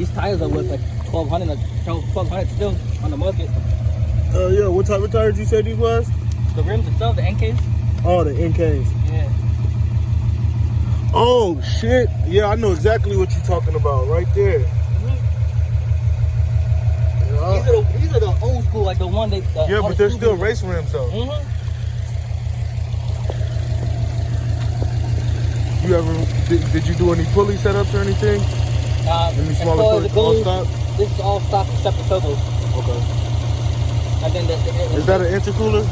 These tires are worth like 1200 still on the market. Yeah, what type of tires you said these was? The rims itself, the NKs. Oh, the NKs. Yeah. Oh shit! Yeah, I know exactly what you're talking about, right there. These are the old school, like the one they. Yeah, but they're still race rims though. You ever did you do any pulley setups or anything? Any smaller pulleys? All stock? This is all stock except the turbo. Okay. And then is that an intercooler?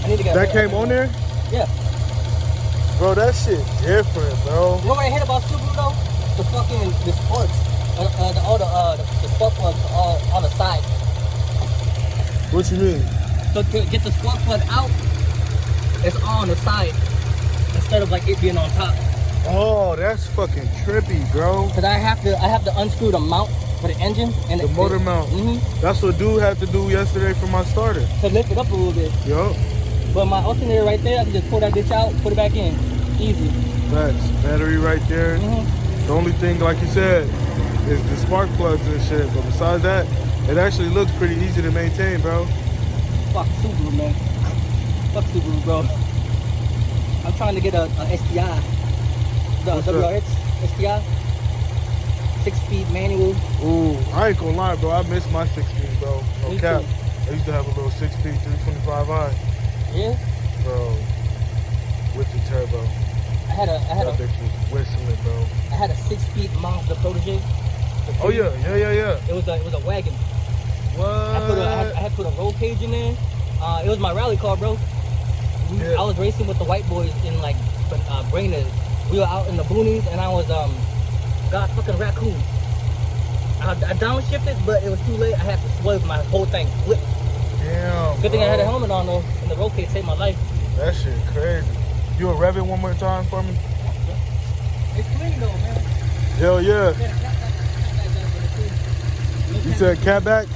I need to get. That came on there? Yeah. Bro, that shit different, bro. You know what I hate about Suburu though? The sparks. The spark plugs are on the side. What you mean? So to get the spark plug out, it's on the side instead of like it being on top. Oh, that's fucking trippy, bro. Cause I have to unscrew the mount for the engine and the motor mount. That's what dude had to do yesterday for my starter. To lift it up a little bit. Yup. But my alternator right there, I can just pull that bitch out, put it back in, easy. Facts. Battery right there. The only thing, like you said, is the spark plugs and shit. But besides that, it actually looks pretty easy to maintain, bro. Fuck Suburu, man. Fuck Suburu, bro. I'm trying to get a STI. The WRX STI. 6-speed manual. Ooh, I ain't gonna lie, bro. I miss my 6-speed, bro. No cap. I used to have a little 6-speed 325i. Yeah? Bro. With the turbo. That bitch was whistling, bro. I had a 6-speed Mazda Protege. Oh yeah. It was a wagon. What? I had put a roll cage in there. It was my rally car, bro. I was racing with the white boys in like Brainerd. We were out in the boonies, and I was got fucking raccoon. I downshifted, but it was too late. I had to swerve, my whole thing flipped. Damn. Good thing I had a helmet on though, and the roll cage saved my life. That shit crazy. You will rev it one more time for me? It's clean though, man. Hell yeah. You said catback?